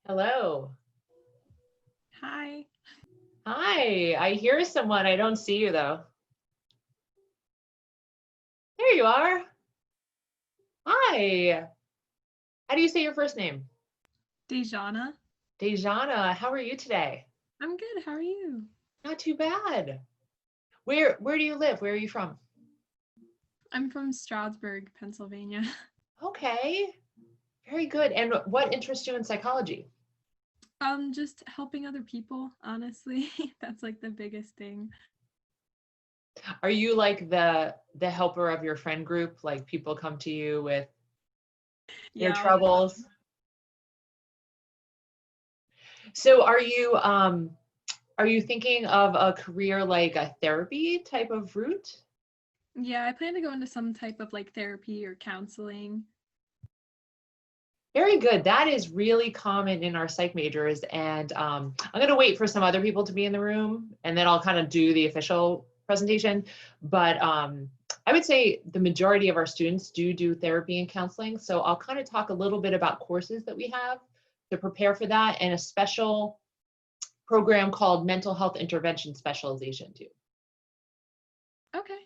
Hello. Hi. Hi. I hear someone. I don't see you though. There you are. Hi. How do you say your first name? Dejana. Dejana. How are you today? I'm good. How are you? Not too bad. Where do you live? Where are you from? I'm from Stroudsburg, Pennsylvania. Okay. Very good. And what interests you in psychology? Just helping other people, honestly. That's like the biggest thing. Are you like the helper of your friend group? Like people come to you with their Yeah. troubles? So are you thinking of a career like a therapy type of route? Yeah, I plan to go into some type of like therapy or counseling. Very good. That is really common in our psych majors. And I'm going to wait for some other people to be in the room and then I'll kind of do the official presentation. But I would say the majority of our students do therapy and counseling. So I'll kind of talk a little bit about courses that we have to prepare for that and a special program called Mental Health Intervention Specialization too. Okay.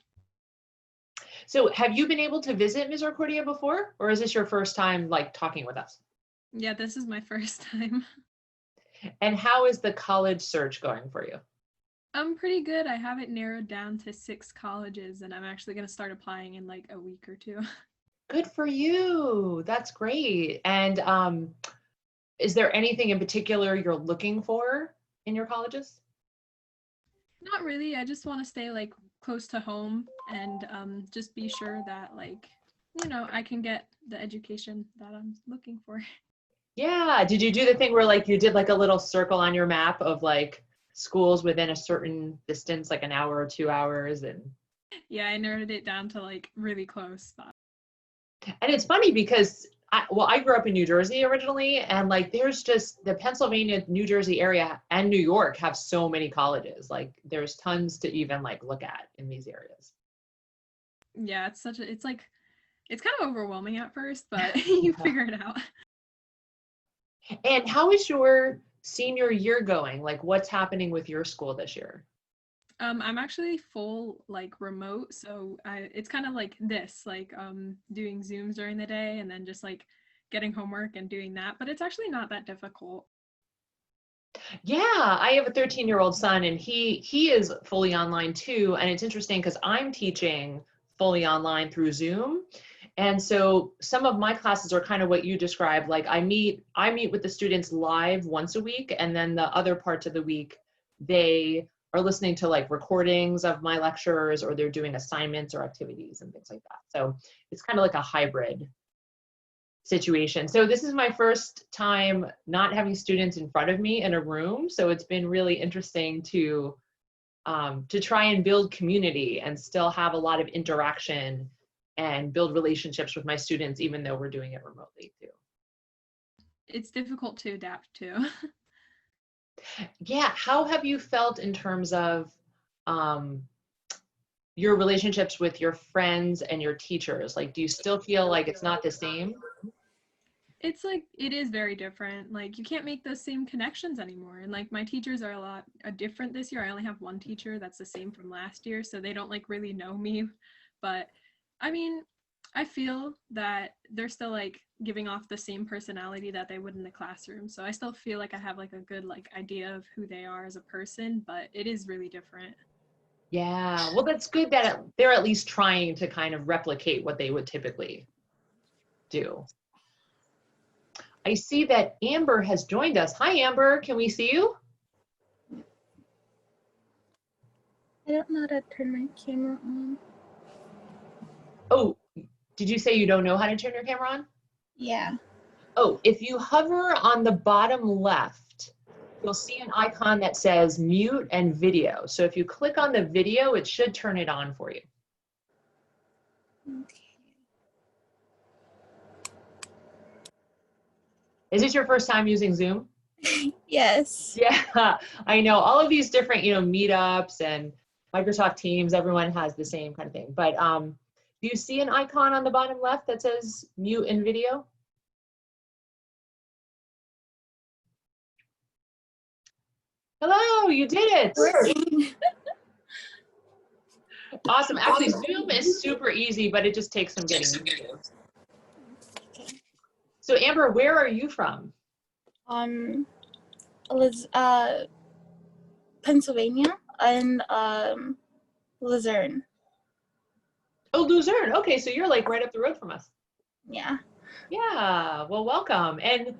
So have you been able to visit Misericordia before, or is this your first time like talking with us? Yeah, this is my first time. And how is the college search going for you? I'm pretty good. I have it narrowed down to 6 colleges, and I'm actually going to start applying in like a week or two. Good for you. That's great. And is there anything in particular you're looking for in your colleges? Not really. I just want to stay like close to home and just be sure that I can get the education that I'm looking for. Yeah. Did you do the thing where like you did like a little circle on your map of like schools within a certain distance, like an hour or 2 hours? Yeah, I narrowed it down to like really close. And it's funny because I grew up in New Jersey originally, and like there's just the Pennsylvania, New Jersey area and New York have so many colleges. Like there's tons to even like look at in these areas. Yeah, it's kind of overwhelming at first, but you figure it out. And how is your senior year going? Like what's happening with your school this year? I'm actually full like remote, so it's kind of like this, like doing Zooms during the day and then just like getting homework and doing that, but it's actually not that difficult. Yeah, I have a 13-year-old son and he is fully online too. And it's interesting because I'm teaching fully online through Zoom. And so some of my classes are kind of what you described. Like I meet with the students live once a week, and then the other parts of the week, they are listening to like recordings of my lectures or they're doing assignments or activities and things like that. So it's kind of like a hybrid situation. So this is my first time not having students in front of me in a room. So it's been really interesting to try and build community and still have a lot of interaction and build relationships with my students, even though we're doing it remotely too. It's difficult to adapt to. Yeah, how have you felt in terms of um, your relationships with your friends and your teachers? Like, do you still feel like it's not the same? It's like it is very different. Like you can't make those same connections anymore. And like my teachers are a lot different this year. I only have one teacher that's the same from last year, so they don't like really know me. But I mean, I feel that they're still like giving off the same personality that they would in the classroom. So I still feel like I have like a good like idea of who they are as a person, but it is really different. Yeah, well, that's good that they're at least trying to kind of replicate what they would typically do. I see that Amber has joined us. Hi, Amber. Can we see you? I don't know how to turn my camera on. Oh, did you say you don't know how to turn your camera on? Yeah. Oh, if you hover on the bottom left, you'll see an icon that says mute and video. So if you click on the video, it should turn it on for you. Okay. Is this your first time using Zoom? Yes. Yeah, I know all of these different, meetups and Microsoft Teams, everyone has the same kind of thing. But do you see an icon on the bottom left that says mute and video? Hello, you did it. Awesome. Actually, Zoom is super easy, but it just takes some getting used to. So Amber, where are you from? Pennsylvania and Luzerne. Oh, Luzerne. Okay, so you're like right up the road from us. Yeah. Yeah, well, welcome. And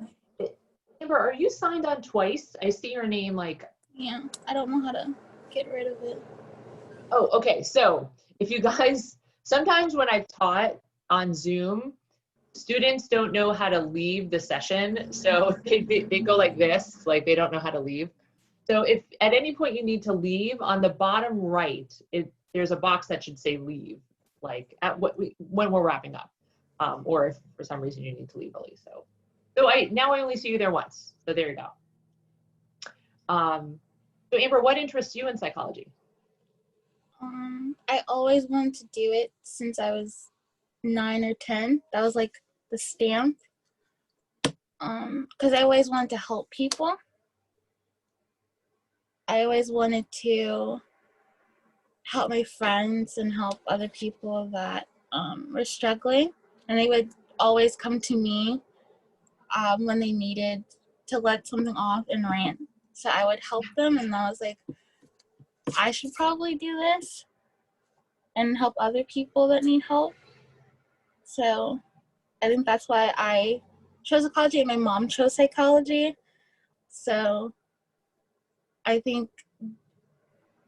Amber, are you signed on twice? I see your name like. Yeah, I don't know how to get rid of it. Oh, okay. So if you guys, sometimes when I've taught on Zoom, students don't know how to leave the session. So they go like this, like they don't know how to leave. So if at any point you need to leave, on the bottom right, there's a box that should say leave, like when we're wrapping up, or if for some reason you need to leave early. So now I only see you there once. So there you go. So Amber, what interests you in psychology? I always wanted to do it since I was 9 or 10. That was like the stamp. Because I always wanted to help people. I always wanted to help my friends and help other people that were struggling. And they would always come to me when they needed to let something off and rant. So I would help them, and I was like, I should probably do this and help other people that need help. So I think that's why I chose psychology, and my mom chose psychology. So I think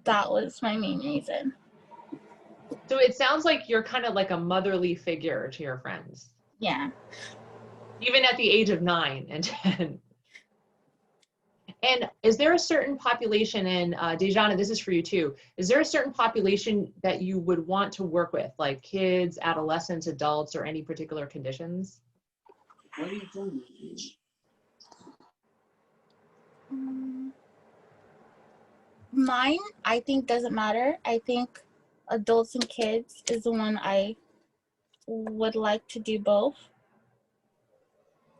that was my main reason. So it sounds like you're kind of like a motherly figure to your friends. Yeah. Even at the age of 9 and 10. And is there a certain population, and Dejana, this is for you too, is there a certain population that you would want to work with, like kids, adolescents, adults, or any particular conditions? What are you doing? Mine, I think, doesn't matter. I think adults and kids is the one I would like to do both.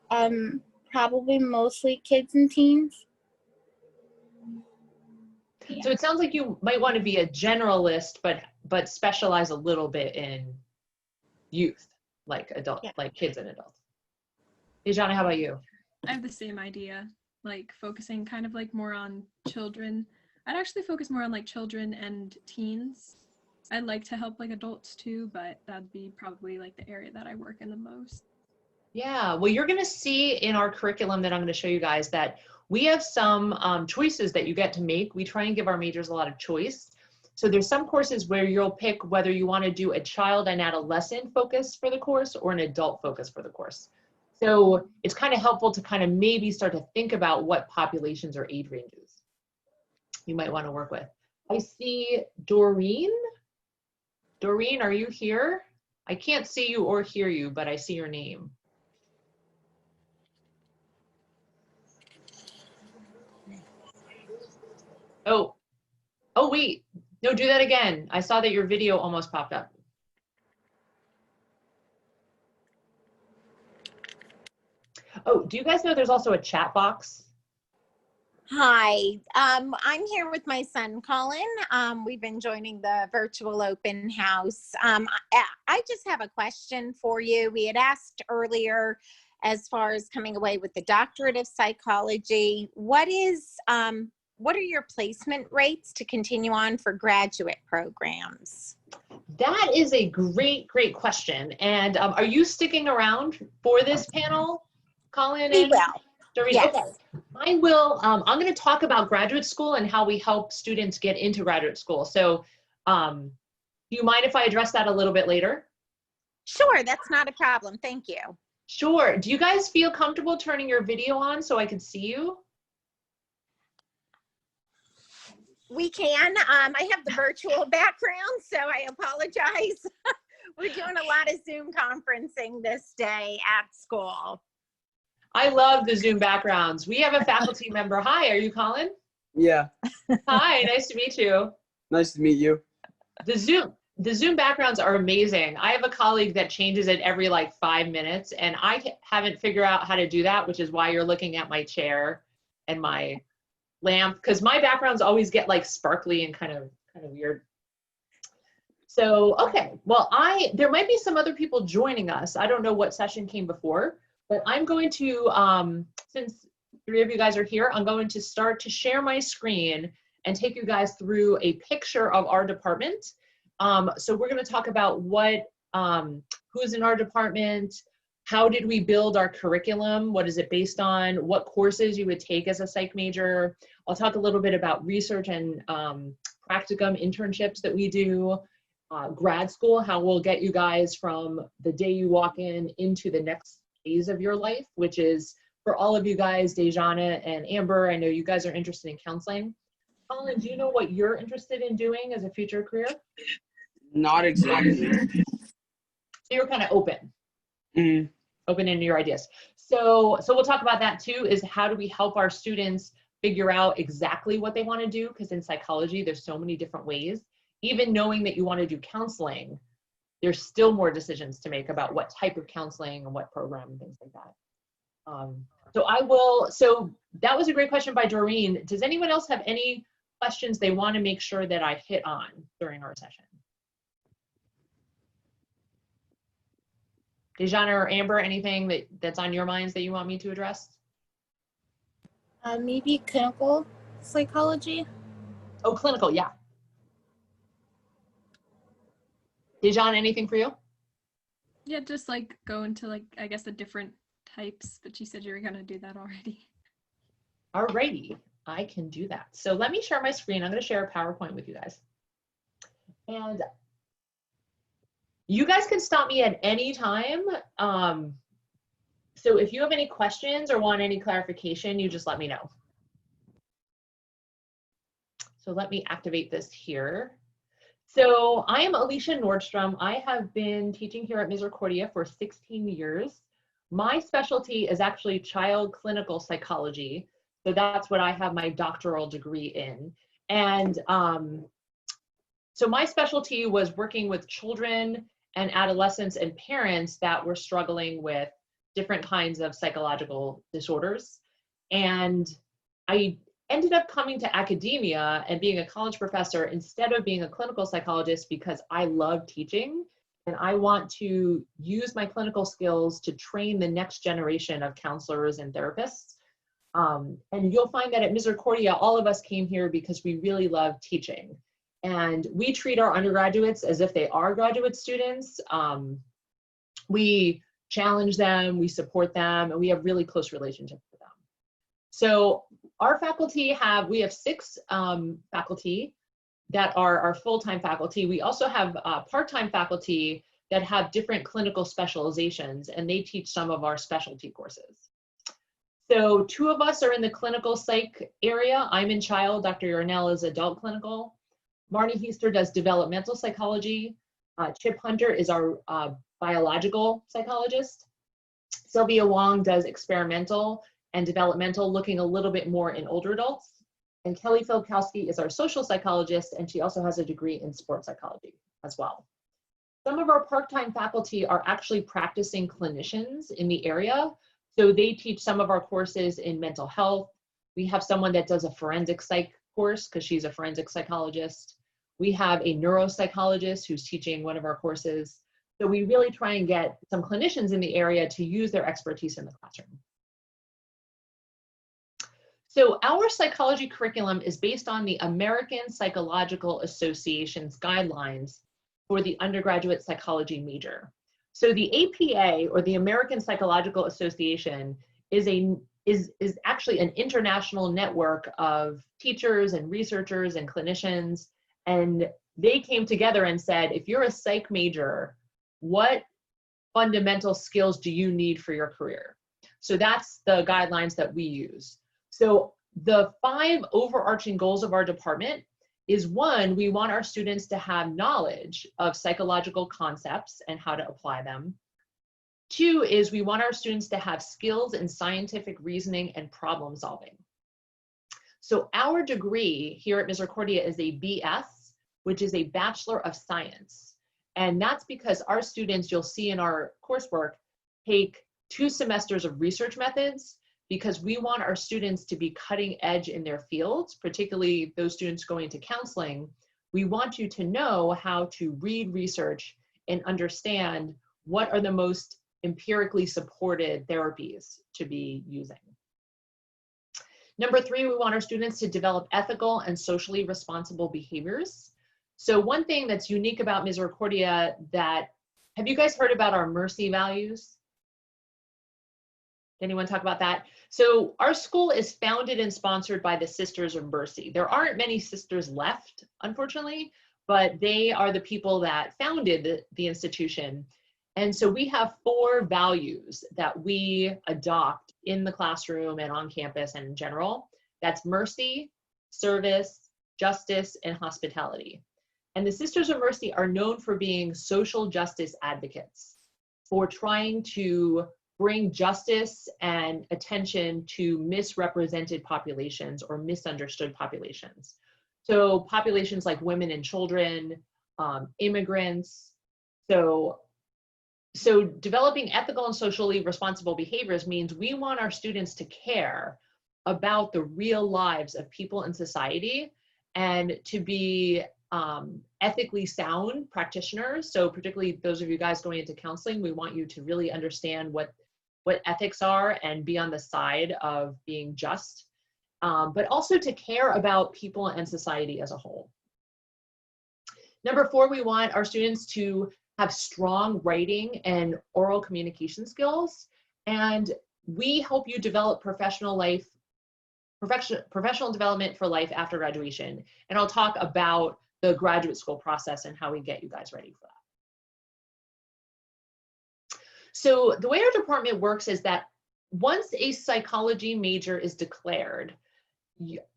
Probably mostly kids and teens. So it sounds like you might want to be a generalist, but specialize a little bit in youth, like like kids and adults. Dejana, how about you? I have the same idea, like focusing kind of like more on children. I'd actually focus more on like children and teens. I'd like to help like adults too, but that'd be probably like the area that I work in the most. Yeah, well, you're going to see in our curriculum that I'm going to show you guys that we have some choices that you get to make. We try and give our majors a lot of choice. So there's some courses where you'll pick whether you want to do a child and adolescent focus for the course or an adult focus for the course. So it's kind of helpful to kind of maybe start to think about what populations or age ranges you might want to work with. I see Doreen. Doreen, are you here? I can't see you or hear you, but I see your name. Oh, wait, no, do that again. I saw that your video almost popped up. Oh, do you guys know there's also a chat box? Hi, I'm here with my son, Colin. We've been joining the virtual open house. I just have a question for you. We had asked earlier, as far as coming away with the doctorate of psychology, what are your placement rates to continue on for graduate programs? That is a great question. And are you sticking around for this panel, Colin? We will. Doreen? Yes. Okay. I will. I'm going to talk about graduate school and how we help students get into graduate school. So do you mind if I address that a little bit later? Sure, that's not a problem. Thank you. Sure. Do you guys feel comfortable turning your video on so I can see you? We can. I have the virtual background, so I apologize. We're doing a lot of Zoom conferencing this day at school. I love the Zoom backgrounds. We have a faculty member. Hi, are you Colin? Yeah, Hi, nice to meet you. nice to meet you. The Zoom backgrounds are amazing. I have a colleague that changes it every like 5 minutes, and I haven't figured out how to do that, which is why you're looking at my chair and my lamp, because my backgrounds always get like sparkly and kind of weird. So, okay, well, there might be some other people joining us. I don't know what session came before, but I'm going to, since 3 of you guys are here, I'm going to start to share my screen and take you guys through a picture of our department. So we're going to talk about who's in our department, how did we build our curriculum, what is it based on, what courses you would take as a psych major. I'll talk a little bit about research and practicum internships that we do, grad school, how we'll get you guys from the day you walk in into the next phase of your life, which is for all of you guys, Dejana and Amber, I know you guys are interested in counseling. Colin, do you know what you're interested in doing as a future career? Not exactly. So you're kind of open. Mm. Open into your ideas. So we'll talk about that too, is how do we help our students figure out exactly what they want to do? Because in psychology, there's so many different ways. Even knowing that you want to do counseling, there's still more decisions to make about what type of counseling and what program and things like that. So that was a great question by Doreen. Does anyone else have any questions they want to make sure that I hit on during our session? Dejana or Amber, anything that's on your minds that you want me to address? Maybe clinical psychology. Oh, clinical, yeah. Dejana, anything for you? Yeah, just like go into like, I guess the different types, but you said you were gonna do that already. Alrighty, I can do that. So let me share my screen. I'm gonna share a PowerPoint with you guys. And you guys can stop me at any time. So if you have any questions or want any clarification, you just let me know. So let me activate this here. So I am Alicia Nordstrom. I have been teaching here at Misericordia for 16 years. My specialty is actually child clinical psychology. So that's what I have my doctoral degree in. And so my specialty was working with children and adolescents and parents that were struggling with different kinds of psychological disorders. And I ended up coming to academia and being a college professor instead of being a clinical psychologist because I love teaching and I want to use my clinical skills to train the next generation of counselors and therapists. And you'll find that at Misericordia, all of us came here because we really love teaching. And we treat our undergraduates as if they are graduate students. We challenge them, we support them, and we have really close relationships with them. So our faculty we have 6 faculty that are our full-time faculty. We also have part-time faculty that have different clinical specializations, and they teach some of our specialty courses. So 2 of us are in the clinical psych area. I'm in child, Dr. Yarnell is adult clinical. Marnie Heister does developmental psychology. Chip Hunter is our biological psychologist. Sylvia Wong does experimental and developmental, looking a little bit more in older adults. And Kelly Filkowski is our social psychologist, and she also has a degree in sports psychology as well. Some of our part-time faculty are actually practicing clinicians in the area. So they teach some of our courses in mental health. We have someone that does a forensic psych course because she's a forensic psychologist. We have a neuropsychologist who's teaching one of our courses. So we really try and get some clinicians in the area to use their expertise in the classroom. So our psychology curriculum is based on the American Psychological Association's guidelines for the undergraduate psychology major. So the APA, or the American Psychological Association, is actually an international network of teachers and researchers and clinicians. And they came together and said, if you're a psych major, what fundamental skills do you need for your career? So that's the guidelines that we use. So the 5 overarching goals of our department is 1, we want our students to have knowledge of psychological concepts and how to apply them. 2 is we want our students to have skills in scientific reasoning and problem solving. So our degree here at Misericordia is a BS, which is a Bachelor of Science. And that's because our students, you'll see in our coursework, take 2 semesters of research methods. because we want our students to be cutting edge in their fields, particularly those students going into counseling. We want you to know how to read research and understand what are the most empirically supported therapies to be using. Number 3, we want our students to develop ethical and socially responsible behaviors. So one thing that's unique about Misericordia have you guys heard about our mercy values? Anyone talk about that? So our school is founded and sponsored by the Sisters of Mercy. There aren't many sisters left, unfortunately, but they are the people that founded the institution. And so we have 4 values that we adopt in the classroom and on campus and in general. That's mercy, service, justice, and hospitality. And the Sisters of Mercy are known for being social justice advocates, for trying to bring justice and attention to misrepresented populations or misunderstood populations. So populations like women and children, immigrants. So developing ethical and socially responsible behaviors means we want our students to care about the real lives of people in society and to be ethically sound practitioners. So particularly those of you guys going into counseling, we want you to really understand what ethics are and be on the side of being just, but also to care about people and society as a whole. Number 4, we want our students to have strong writing and oral communication skills, and we help you develop professional development for life after graduation. And I'll talk about the graduate school process and how we get you guys ready for that. So the way our department works is that once a psychology major is declared,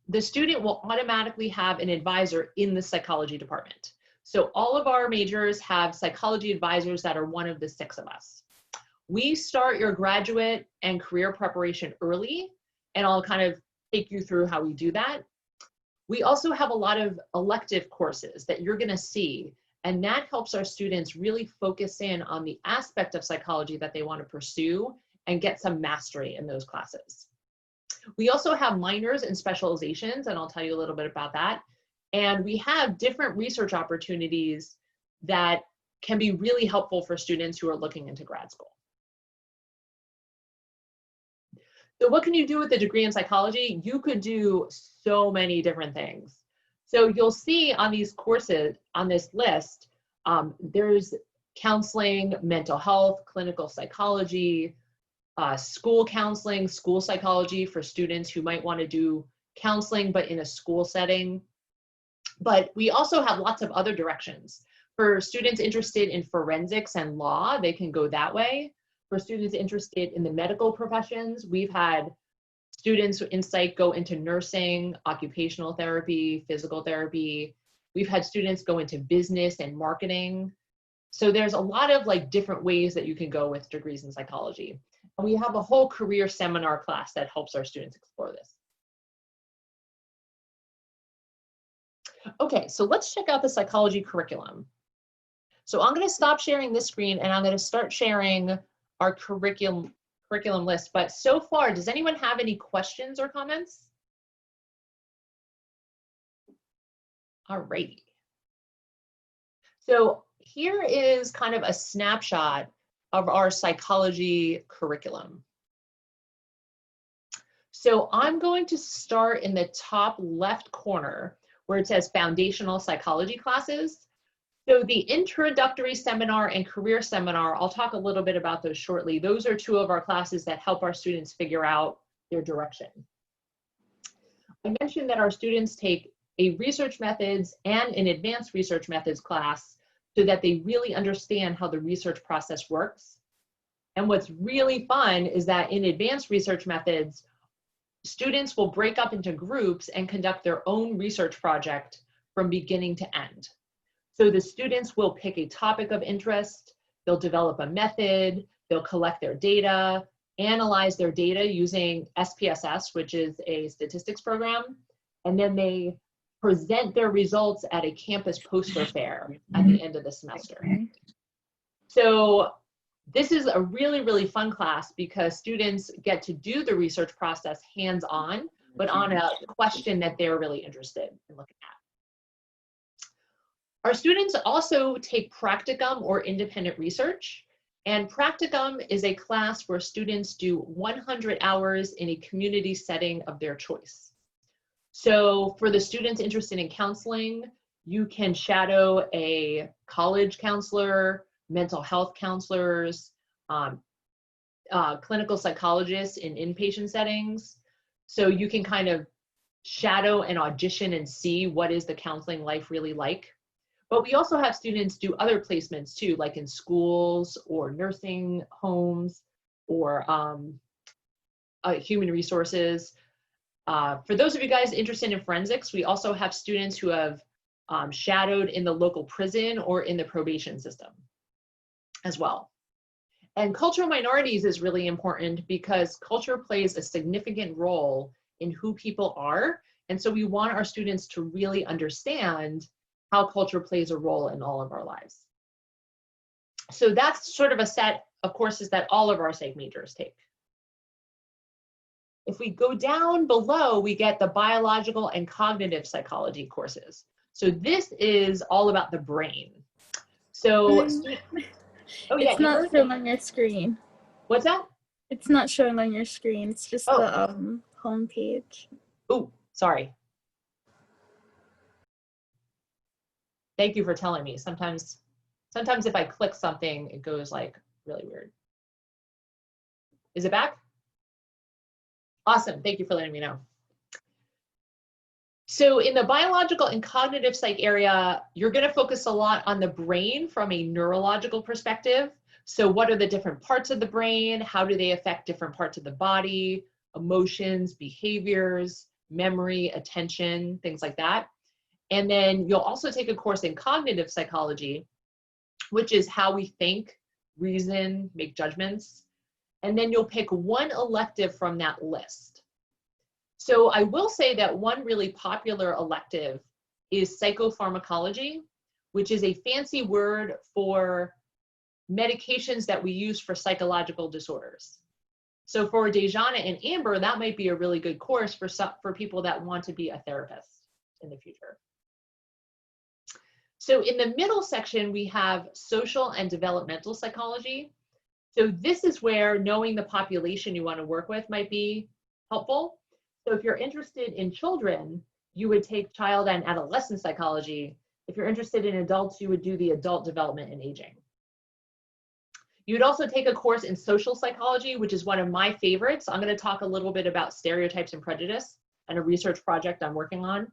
the student will automatically have an advisor in the psychology department. So all of our majors have psychology advisors that are one of the 6 of us. We start your graduate and career preparation early, and I'll kind of take you through how we do that. We also have a lot of elective courses that you're going to see, and that helps our students really focus in on the aspect of psychology that they want to pursue and get some mastery in those classes. We also have minors and specializations, and I'll tell you a little bit about that. And we have different research opportunities that can be really helpful for students who are looking into grad school. So what can you do with a degree in psychology? You could do so many different things. So you'll see on these courses, on this list, there's counseling, mental health, clinical psychology, school counseling, school psychology for students who might want to do counseling but in a school setting. But we also have lots of other directions. For students interested in forensics and law, they can go that way. For students interested in the medical professions, we've had students in psych go into nursing, occupational therapy, physical therapy. We've had students go into business and marketing. So there's a lot of different ways that you can go with degrees in psychology. And we have a whole career seminar class that helps our students explore this. Okay, so let's check out the psychology curriculum. So I'm going to stop sharing this screen and I'm going to start sharing our curriculum list. But so far, does anyone have any questions or comments? All righty. So here is kind of a snapshot of our psychology curriculum. So I'm going to start in the top left corner where it says foundational psychology classes. So the introductory seminar and career seminar, I'll talk a little bit about those shortly. Those are 2 of our classes that help our students figure out their direction. I mentioned that our students take a research methods and an advanced research methods class so that they really understand how the research process works. And what's really fun is that in advanced research methods, students will break up into groups and conduct their own research project from beginning to end. So the students will pick a topic of interest, they'll develop a method, they'll collect their data, analyze their data using SPSS, which is a statistics program, and then they present their results at a campus poster fair at the end of the semester. So This is a really, really fun class because students get to do the research process hands-on, but on a question that they're really interested in looking at. Our students also take practicum or independent research. And practicum is a class where students do 100 hours in a community setting of their choice. So for the students interested in counseling, you can shadow a college counselor, mental health counselors, clinical psychologists in inpatient settings. So you can kind of shadow and audition and see what is the counseling life really like. But we also have students do other placements too, like in schools or nursing homes or human resources. For those of you guys interested in forensics, we also have students who have shadowed in the local prison or in the probation system as well. And cultural minorities is really important because culture plays a significant role in who people are. And so we want our students to really understand how culture plays a role in all of our lives. So that's sort of a set of courses that all of our psych majors take. If we go down below, we get the biological and cognitive psychology courses. So this is all about the brain. So, oh yeah, it's not showing on your screen. What's that? It's not showing on your screen. It's just the home page. Oh, sorry. Thank you for telling me. Sometimes if I click something, it goes like really weird. Is it back? Awesome, thank you for letting me know. So in the biological and cognitive psych area, you're gonna focus a lot on the brain from a neurological perspective. So what are the different parts of the brain? How do they affect different parts of the body, emotions, behaviors, memory, attention, things like that. And then you'll also take a course in cognitive psychology, which is how we think, reason, make judgments. And then you'll pick one elective from that list. So I will say that one really popular elective is psychopharmacology, which is a fancy word for medications that we use for psychological disorders. So for Dejana and Amber, that might be a really good course for people that want to be a therapist in the future. So in the middle section, we have social and developmental psychology. So this is where knowing the population you want to work with might be helpful. So if you're interested in children, you would take child and adolescent psychology. If you're interested in adults, you would do the adult development and aging. You would also take a course in social psychology, which is one of my favorites. I'm going to talk a little bit about stereotypes and prejudice and a research project I'm working on.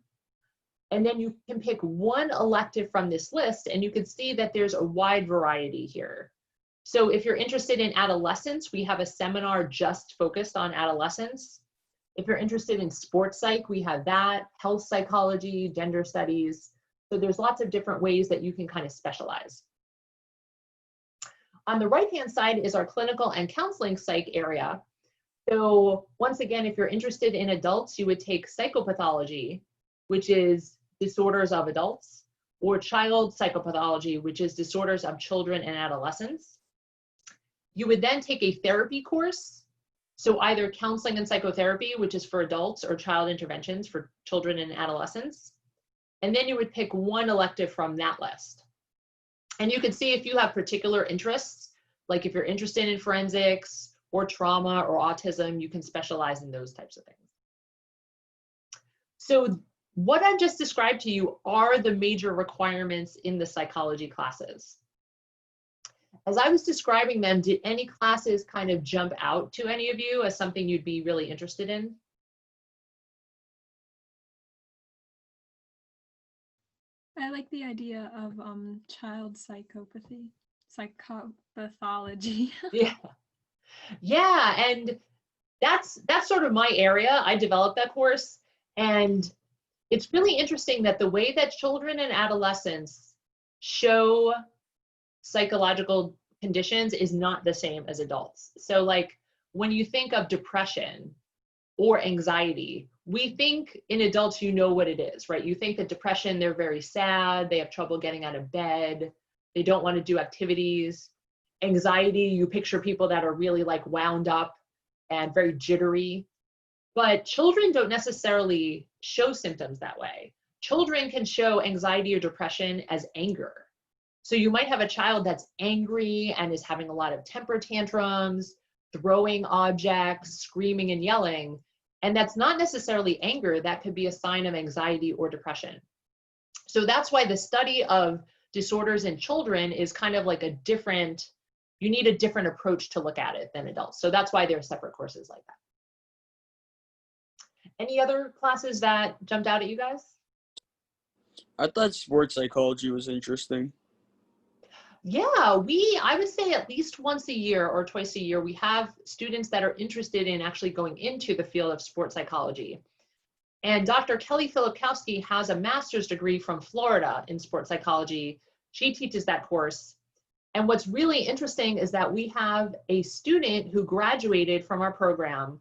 And then you can pick one elective from this list, and you can see that there's a wide variety here. So if you're interested in adolescence, we have a seminar just focused on adolescence. If you're interested in sports psych, we have that, health psychology, gender studies. So there's lots of different ways that you can kind of specialize. On the right-hand side is our clinical and counseling psych area. So once again, if you're interested in adults, you would take psychopathology, which is disorders of adults, or child psychopathology, which is disorders of children and adolescents. You would then take a therapy course, so either counseling and psychotherapy, which is for adults, or child interventions for children and adolescents. And then you would pick one elective from that list. And you can see if you have particular interests, like if you're interested in forensics or trauma or autism, you can specialize in those types of things. So what I've just described to you are the major requirements in the psychology classes. As I was describing them, did any classes kind of jump out to any of you as something you'd be really interested in? I like the idea of child psychopathology. Yeah, and that's sort of my area. I developed that course, and it's really interesting that the way that children and adolescents show psychological conditions is not the same as adults. So like when you think of depression or anxiety, we think in adults, you know what it is, right? You think that depression, they're very sad, they have trouble getting out of bed, they don't want to do activities. anxiety, you picture people that are really like wound up and very jittery. But children don't necessarily show symptoms that way. Children can show anxiety or depression as anger. So you might have a child that's angry and is having a lot of temper tantrums, throwing objects, screaming and yelling. And that's not necessarily anger. That could be a sign of anxiety or depression. So that's why the study of disorders in children is kind of like a different, you need a different approach to look at it than adults. So that's why there are separate courses like that. Any other classes that jumped out at you guys? I thought sports psychology was interesting. Yeah, I would say at least once a year or twice a year, we have students that are interested in actually going into the field of sports psychology. And Dr. Kelly Filipkowski has a master's degree from Florida in sports psychology. She teaches that course. And what's really interesting is that we have a student who graduated from our program.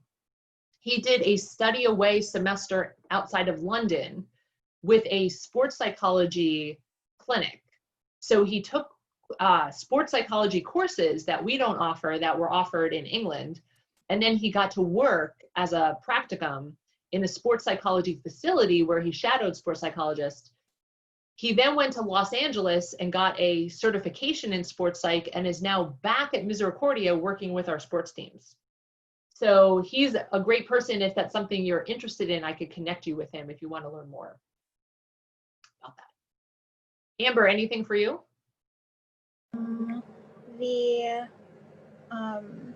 He did a study away semester outside of London with a sports psychology clinic. So he took sports psychology courses that we don't offer that were offered in England. And then he got to work as a practicum in a sports psychology facility where he shadowed sports psychologists. He then went to Los Angeles and got a certification in sports psych and is now back at Misericordia working with our sports teams. So he's a great person. If that's something you're interested in, I could connect you with him if you want to learn more about that. Amber, anything for you? The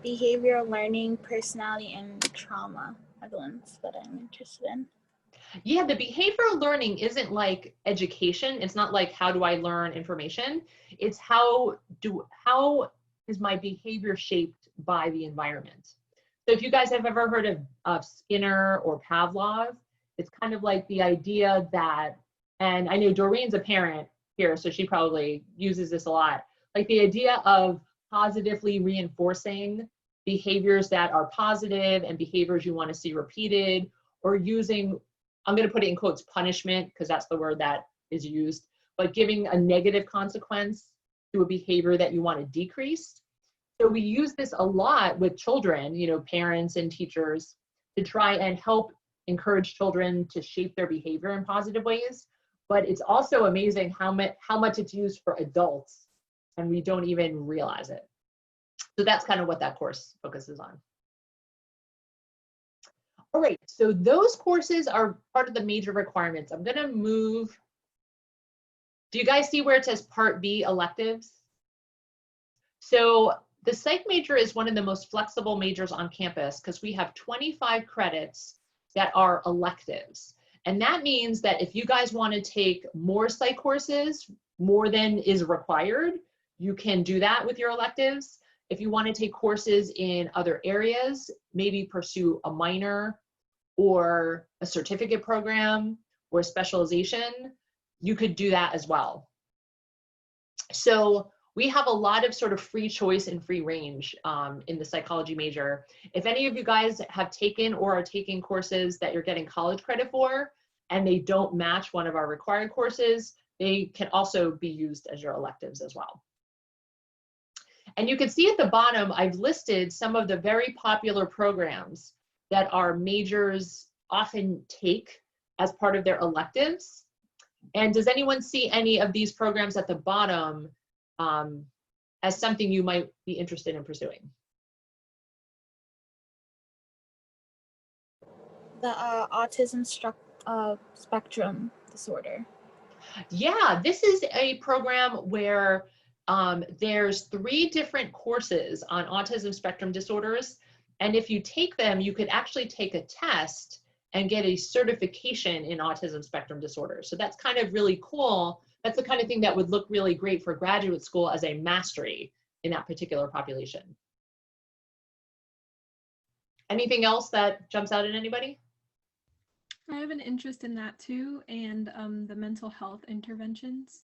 behavioral learning, personality, and trauma are the ones that I'm interested in. Yeah, the behavioral learning isn't like education. It's not like how do I learn information? It's how is my behavior shaped by the environment? So if you guys have ever heard of Skinner or Pavlov, it's kind of like the idea that, and I know Doreen's a parent here, so she probably uses this a lot, like the idea of positively reinforcing behaviors that are positive and behaviors you want to see repeated, or using, I'm going to put it in quotes, punishment, because that's the word that is used, but giving a negative consequence to a behavior that you want to decrease. So we use this a lot with children, you know, parents and teachers, to try and help encourage children to shape their behavior in positive ways. But it's also amazing how much it's used for adults, and we don't even realize it. So that's kind of what that course focuses on. All right, so those courses are part of the major requirements. I'm gonna move. Do you guys see where it says Part B, electives? So the psych major is one of the most flexible majors on campus because we have 25 credits that are electives. And that means that if you guys want to take more psych courses, more than is required, you can do that with your electives. If you want to take courses in other areas, maybe pursue a minor or a certificate program or specialization, you could do that as well. So we have a lot of sort of free choice and free range in the psychology major. If any of you guys have taken or are taking courses that you're getting college credit for and they don't match one of our required courses, they can also be used as your electives as well. And you can see at the bottom, I've listed some of the very popular programs that our majors often take as part of their electives. And does anyone see any of these programs at the bottom as something you might be interested in pursuing? The autism spectrum disorder. Yeah, this is a program where there's 3 different courses on autism spectrum disorders. And if you take them, you could actually take a test and get a certification in autism spectrum disorder. So that's kind of really cool. That's the kind of thing that would look really great for graduate school as a mastery in that particular population. Anything else that jumps out at anybody? I have an interest in that too, and the mental health interventions.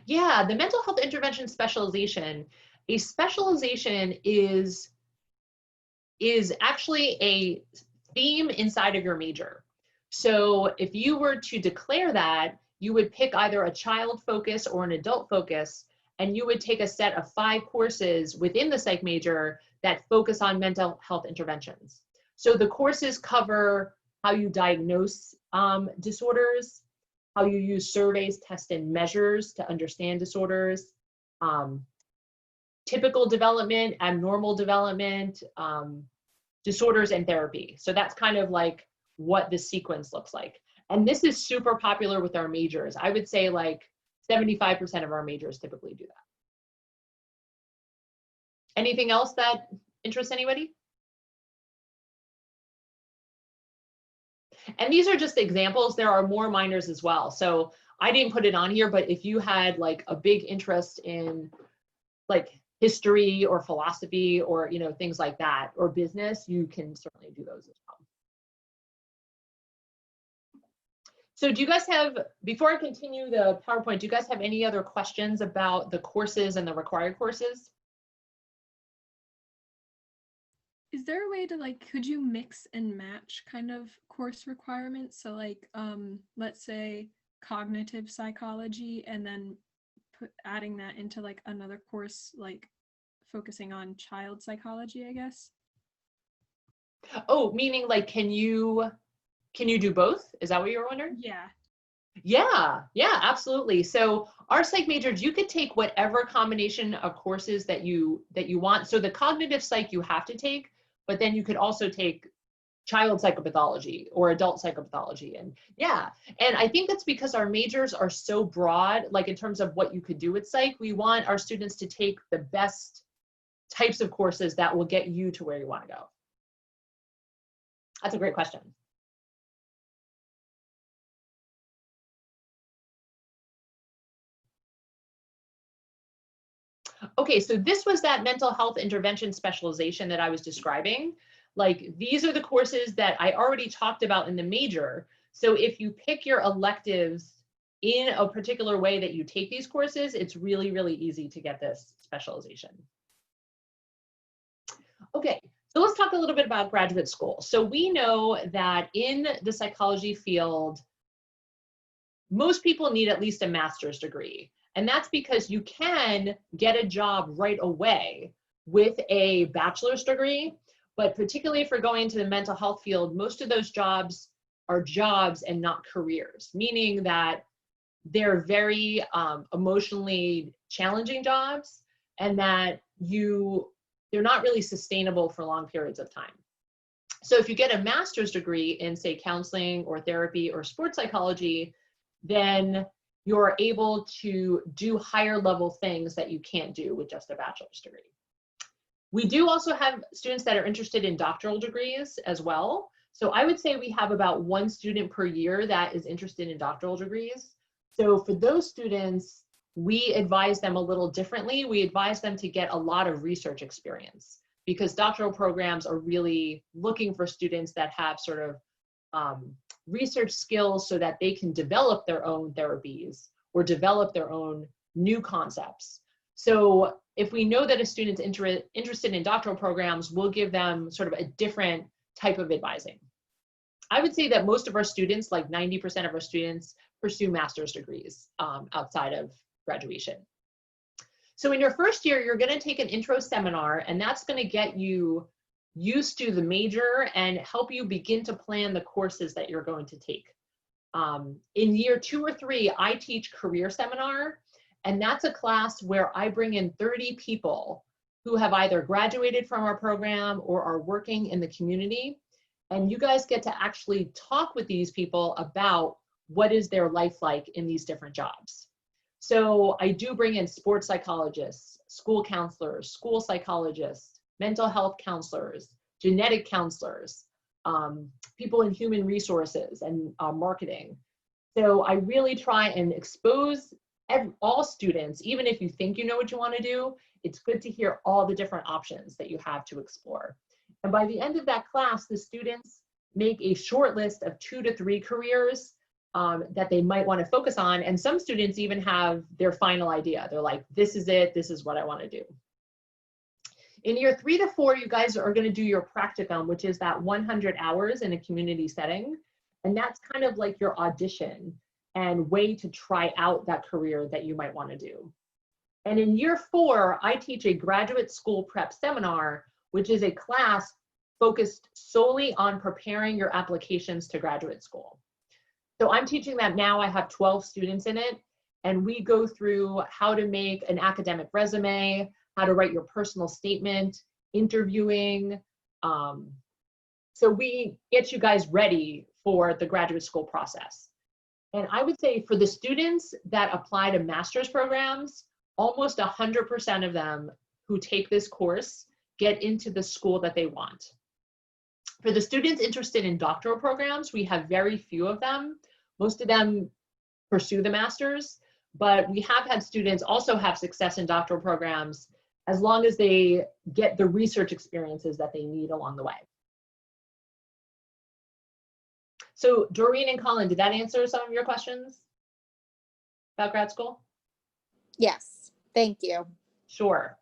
Yeah, the mental health intervention specialization. A specialization is actually a theme inside of your major. So if you were to declare that, you would pick either a child focus or an adult focus, and you would take a set of 5 courses within the psych major that focus on mental health interventions. So the courses cover how you diagnose disorders, how you use surveys, tests, and measures to understand disorders, typical development, abnormal development, disorders, and therapy. So that's kind of like what the sequence looks like. And this is super popular with our majors. I would say like 75% of our majors typically do that. Anything else that interests anybody? And these are just examples. There are more minors as well. So I didn't put it on here, but if you had like a big interest in like history or philosophy or, you know, things like that, or business, you can certainly do those as well. So do you guys have, before I continue the PowerPoint, do you guys have any other questions about the courses and the required courses? Is there a way to like, could you mix and match kind of course requirements? So like, let's say cognitive psychology, and then adding that into like another course, like focusing on child psychology, I guess. Oh, meaning like, can you do both? Is that what you were wondering? Yeah. Yeah, absolutely. So our psych majors, you could take whatever combination of courses that you want. So the cognitive psych you have to take, but then you could also take child psychopathology or adult psychopathology. And yeah, and I think that's because our majors are so broad, like in terms of what you could do with psych. We want our students to take the best types of courses that will get you to where you want to go. That's a great question. Okay, so this was that mental health intervention specialization that I was describing. Like, these are the courses that I already talked about in the major. So if you pick your electives in a particular way that you take these courses, it's really, really easy to get this specialization. Okay, so let's talk a little bit about graduate school. So we know that in the psychology field, most people need at least a master's degree. And that's because you can get a job right away with a bachelor's degree, but particularly if you're going into the mental health field, most of those jobs are jobs and not careers, meaning that they're very emotionally challenging jobs, and that they're not really sustainable for long periods of time. So if you get a master's degree in, say, counseling or therapy or sports psychology, then you're able to do higher level things that you can't do with just a bachelor's degree. We do also have students that are interested in doctoral degrees as well. So I would say we have about 1 student per year that is interested in doctoral degrees. So for those students, we advise them a little differently. We advise them to get a lot of research experience, because doctoral programs are really looking for students that have sort of research skills so that they can develop their own therapies or develop their own new concepts. So if we know that a student's interested in doctoral programs, we'll give them sort of a different type of advising. I would say that most of our students, like 90% of our students, pursue master's degrees outside of graduation. So in your first year, you're going to take an intro seminar, and that's going to get you used to the major and help you begin to plan the courses that you're going to take. In year 2 or 3, I teach career seminar, and that's a class where I bring in 30 people who have either graduated from our program or are working in the community. And you guys get to actually talk with these people about what is their life like in these different jobs. So I do bring in sports psychologists, school counselors, school psychologists, mental health counselors, genetic counselors, people in human resources and marketing. So I really try and expose all students, even if you think you know what you want to do, it's good to hear all the different options that you have to explore. And by the end of that class, the students make a short list of 2 to 3 careers that they might want to focus on. And some students even have their final idea. They're like, this is it, this is what I want to do. In year 3 to 4, you guys are going to do your practicum, which is that 100 hours in a community setting. And that's kind of like your audition and way to try out that career that you might want to do. And in year 4, I teach a graduate school prep seminar, which is a class focused solely on preparing your applications to graduate school. So I'm teaching that now. I have 12 students in it, and we go through how to make an academic resume, how to write your personal statement, interviewing. So we get you guys ready for the graduate school process. And I would say for the students that apply to master's programs, almost 100% of them who take this course get into the school that they want. For the students interested in doctoral programs, we have very few of them. Most of them pursue the master's, but we have had students also have success in doctoral programs as long as they get the research experiences that they need along the way. So Doreen and Colin, did that answer some of your questions about grad school? Yes, thank you. Sure.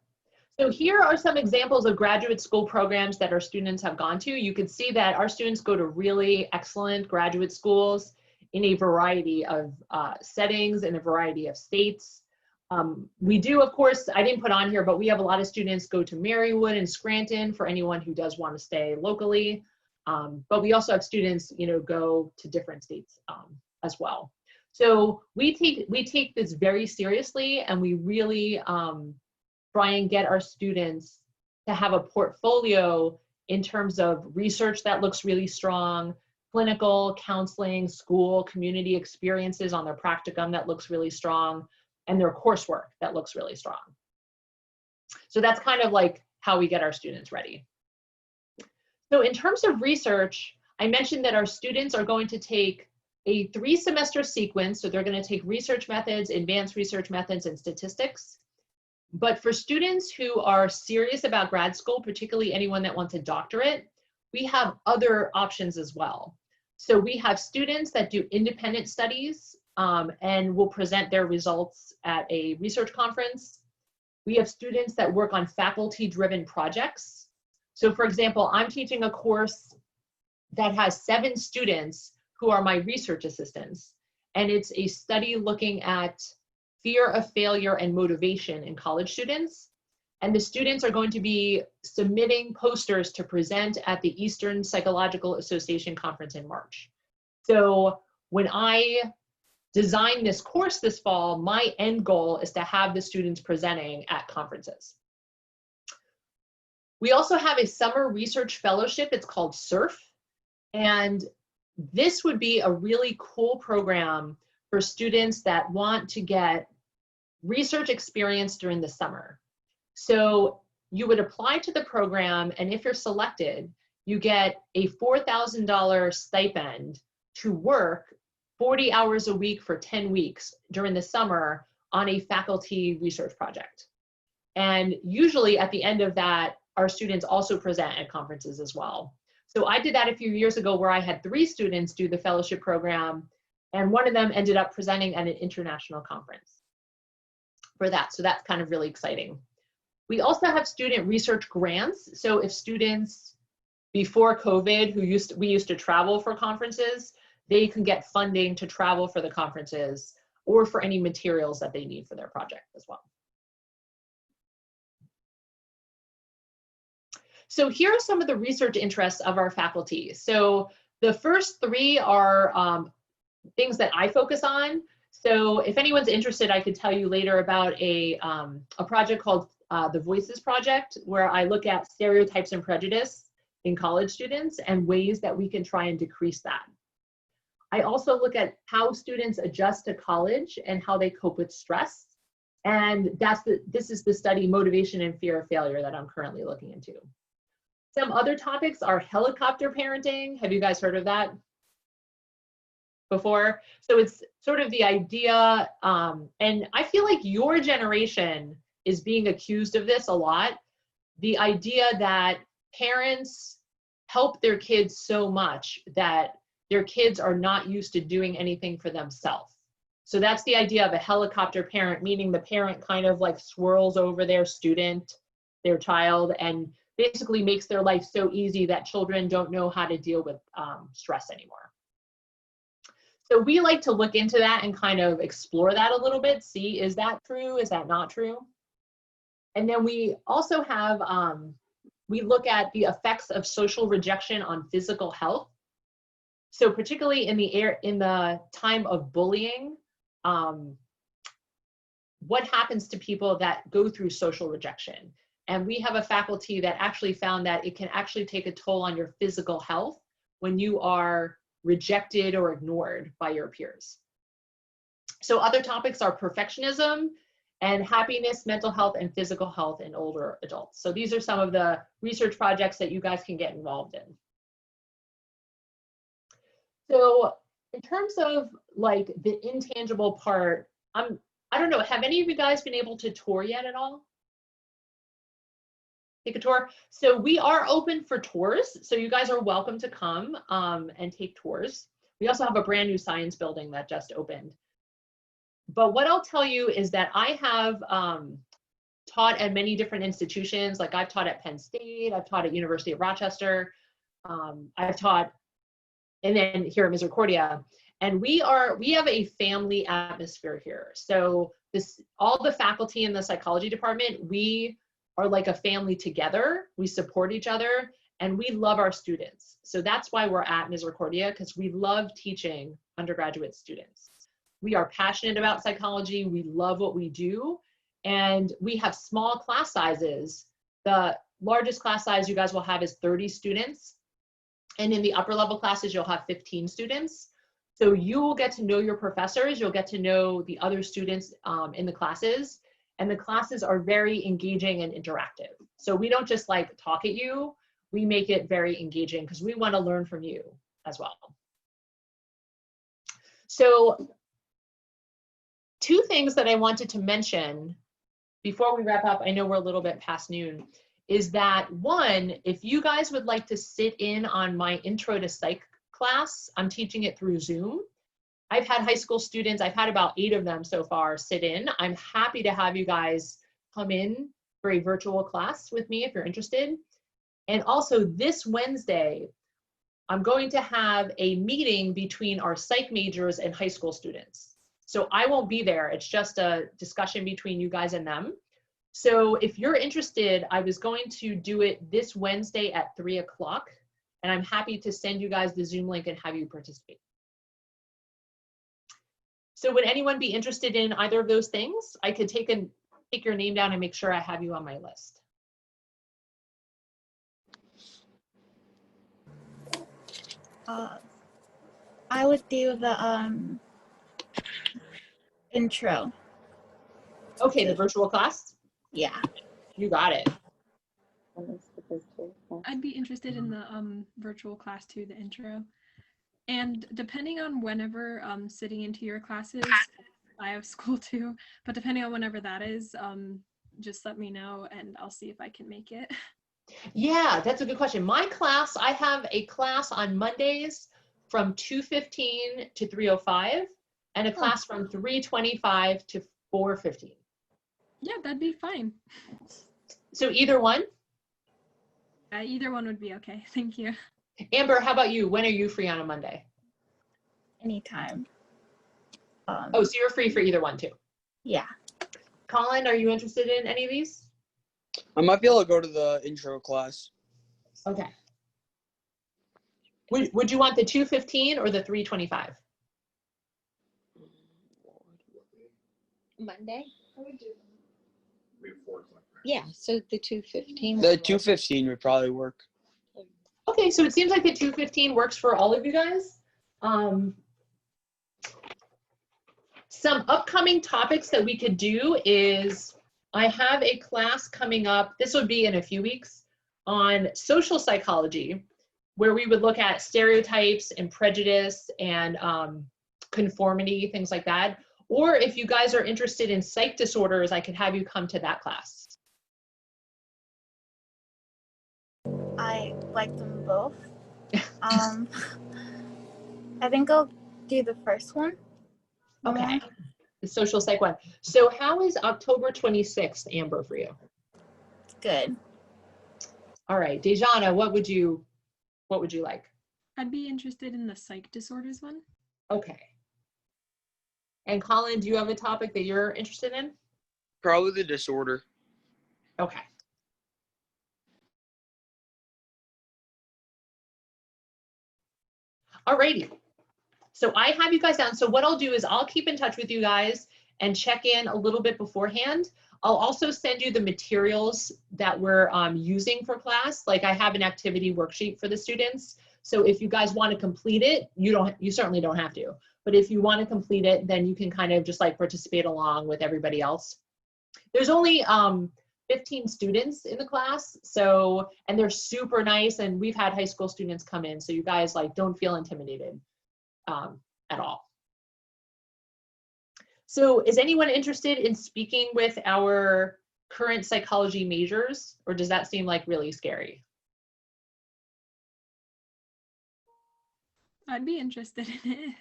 So here are some examples of graduate school programs that our students have gone to. You can see that our students go to really excellent graduate schools in a variety of settings, in a variety of states. We do, of course, I didn't put on here, but we have a lot of students go to Marywood and Scranton for anyone who does want to stay locally. But we also have students, go to different states as well. So we take this very seriously, and we really try and get our students to have a portfolio in terms of research that looks really strong, clinical, counseling, school, community experiences on their practicum that looks really strong, and their coursework that looks really strong. So that's kind of like how we get our students ready. So in terms of research, I mentioned that our students are going to take a 3-semester sequence. So they're going to take research methods, advanced research methods, and statistics. But for students who are serious about grad school, particularly anyone that wants a doctorate, we have other options as well. So we have students that do independent studies and will present their results at a research conference. We have students that work on faculty-driven projects. So for example, I'm teaching a course that has 7 students who are my research assistants. And it's a study looking at fear of failure and motivation in college students. And the students are going to be submitting posters to present at the Eastern Psychological Association conference in March. So when I designed this course this fall, my end goal is to have the students presenting at conferences. We also have a summer research fellowship. It's called SURF. And this would be a really cool program for students that want to get research experience during the summer. So you would apply to the program, and if you're selected, you get a $4,000 stipend to work 40 hours a week for 10 weeks during the summer on a faculty research project. And usually at the end of that, our students also present at conferences as well. So I did that a few years ago where I had 3 students do the fellowship program, and one of them ended up presenting at an international conference for that. So that's kind of really exciting. We also have student research grants. So if students before COVID we used to travel for conferences, they can get funding to travel for the conferences or for any materials that they need for their project as well. So here are some of the research interests of our faculty. So the first 3 are things that I focus on. So if anyone's interested, I could tell you later about a project called the Voices Project, where I look at stereotypes and prejudice in college students and ways that we can try and decrease that. I also look at how students adjust to college and how they cope with stress. And this is the study Motivation and Fear of Failure that I'm currently looking into. Some other topics are helicopter parenting. Have you guys heard of that before? So it's sort of the idea, and I feel like your generation is being accused of this a lot. The idea that parents help their kids so much that their kids are not used to doing anything for themselves. So that's the idea of a helicopter parent, meaning the parent kind of like swirls over their student, their child, and basically makes their life so easy that children don't know how to deal with stress anymore. So we like to look into that and kind of explore that a little bit, see, is that true? Is that not true? And then we also have, we look at the effects of social rejection on physical health. So particularly in the time of bullying, what happens to people that go through social rejection? And we have a faculty that actually found that it can actually take a toll on your physical health when you are rejected or ignored by your peers. So other topics are perfectionism and happiness, mental health, and physical health in older adults. So these are some of the research projects that you guys can get involved in. So in terms of like the intangible part, I don't know, have any of you guys been able to tour yet at all? Take a tour? So we are open for tours. So you guys are welcome to come and take tours. We also have a brand new science building that just opened. But what I'll tell you is that I have taught at many different institutions. Like I've taught at Penn State, I've taught at University of Rochester, I've taught, and then here at Misericordia. And we have a family atmosphere here. So all the faculty in the psychology department, we are like a family together. We support each other and we love our students. So that's why we're at Misericordia, because we love teaching undergraduate students. We are passionate about psychology. We love what we do. And we have small class sizes. The largest class size you guys will have is 30 students. And in the upper level classes, you'll have 15 students. So you will get to know your professors. You'll get to know the other students in the classes. And the classes are very engaging and interactive. So we don't just like talk at you. We make it very engaging because we want to learn from you as well. So two things that I wanted to mention before we wrap up, I know we're a little bit past noon, is that one, if you guys would like to sit in on my intro to psych class, I'm teaching it through Zoom. I've had high school students, I've had about 8 of them so far sit in. I'm happy to have you guys come in for a virtual class with me if you're interested. And also this Wednesday, I'm going to have a meeting between our psych majors and high school students. So I won't be there. It's just a discussion between you guys and them. So if you're interested, I was going to do it this Wednesday at 3 o'clock, and I'm happy to send you guys the Zoom link and have you participate. So would anyone be interested in either of those things? I could take your name down and make sure I have you on my list. I would do the intro. Okay, the virtual class? Yeah. You got it. I'd be interested in the virtual class too, the intro. And depending on whenever sitting into your classes, I have school too, but depending on whenever that is, just let me know and I'll see if I can make it. Yeah, that's a good question. My class, I have a class on Mondays from 2:15 to 3:05 and a class from 3:25 to 4:15. Yeah, that'd be fine. So either one? Either one would be okay. Thank you. Amber, how about you? When are you free on a Monday? Anytime. Oh, so you're free for either one too. Yeah. Colin, are you interested in any of these? I might be able to go to the intro class. Okay. Would you want the 2:15 or the 3:25? Monday? Yeah, so the 2:15. The 2:15 would probably work. Okay, so it seems like the 2:15 works for all of you guys. Some upcoming topics that we could do is, I have a class coming up, this would be in a few weeks, on social psychology, where we would look at stereotypes and prejudice and conformity, things like that. Or if you guys are interested in psych disorders, I could have you come to that class. I like them both. I think I'll do the first one. Okay, the social psych one. So how is October 26th, Amber, for you? Good. All right, Dejana, what would you like? I'd be interested in the psych disorders one. Okay. And Colin, do you have a topic that you're interested in? Probably the disorder. Okay. Alrighty. So I have you guys down. So what I'll do is I'll keep in touch with you guys and check in a little bit beforehand. I'll also send you the materials that we're using for class. Like I have an activity worksheet for the students. So if you guys want to complete it, you certainly don't have to. But if you want to complete it, then you can kind of just like participate along with everybody else. There's only 15 students in the class, so, and they're super nice, and we've had high school students come in, so you guys like don't feel intimidated at all. So is anyone interested in speaking with our current psychology majors, or does that seem like really scary? I'd be interested in it.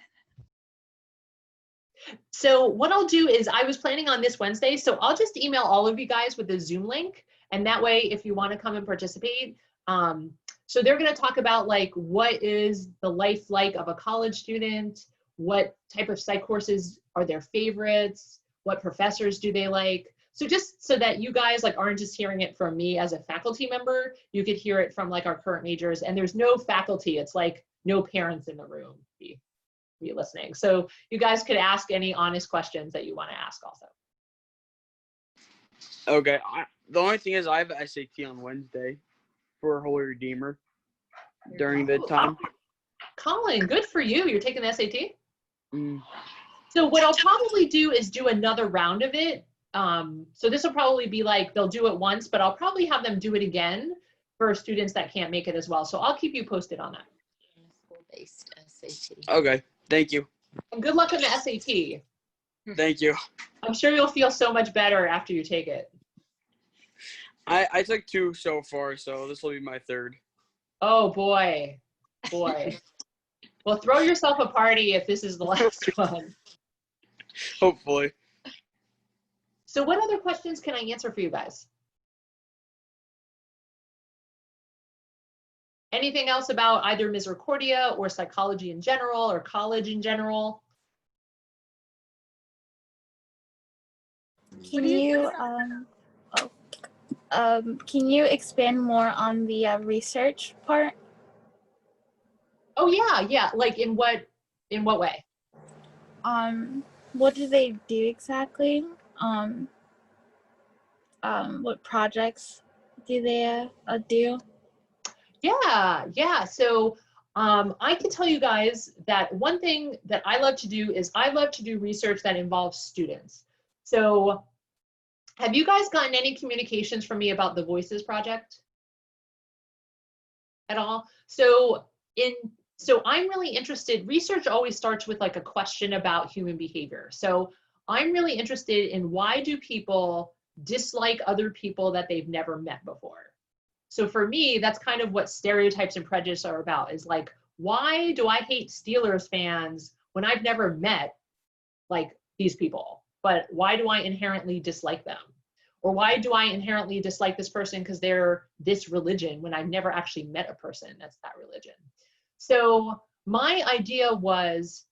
So what I'll do is I was planning on this Wednesday, so I'll just email all of you guys with a Zoom link, and that way if you want to come and participate, so they're going to talk about like what is the life like of a college student, what type of psych courses are their favorites, what professors do they like. So just so that you guys like aren't just hearing it from me as a faculty member, you could hear it from like our current majors, and there's no faculty, it's like no parents in the room be listening. So you guys could ask any honest questions that you want to ask also. Okay. The only thing is I have a SAT on Wednesday for Holy Redeemer during the time. Colin, good for you. You're taking the SAT? Mm. So what I'll probably do is do another round of it. So this will probably be like, they'll do it once, but I'll probably have them do it again for students that can't make it as well. So I'll keep you posted on that. School-based SAT. Okay. Thank you. And good luck on the SAT. Thank you. I'm sure you'll feel so much better after you take it. I took 2 so far, so this will be my 3rd. Oh boy, boy. Well, throw yourself a party if this is the last one. Hopefully. So what other questions can I answer for you guys? Anything else about either Misericordia or psychology in general or college in general? Can you expand more on the research part? Oh yeah. Like in what way? What do they do exactly? What projects do they do? Yeah. So I can tell you guys that one thing that I love to do is I love to do research that involves students. So have you guys gotten any communications from me about the Voices Project at all? So I'm really interested, research always starts with like a question about human behavior. So I'm really interested in why do people dislike other people that they've never met before? So for me, that's kind of what stereotypes and prejudice are about, is like, why do I hate Steelers fans when I've never met like these people? But why do I inherently dislike them? Or why do I inherently dislike this person because they're this religion when I've never actually met a person that's that religion? So my idea was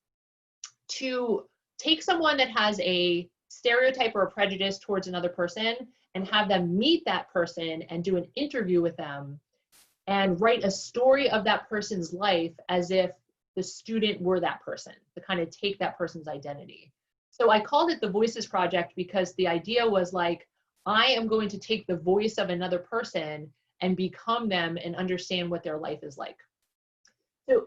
to take someone that has a stereotype or a prejudice towards another person and have them meet that person and do an interview with them and write a story of that person's life as if the student were that person, to kind of take that person's identity. So I called it the Voices Project because the idea was like, I am going to take the voice of another person and become them and understand what their life is like. So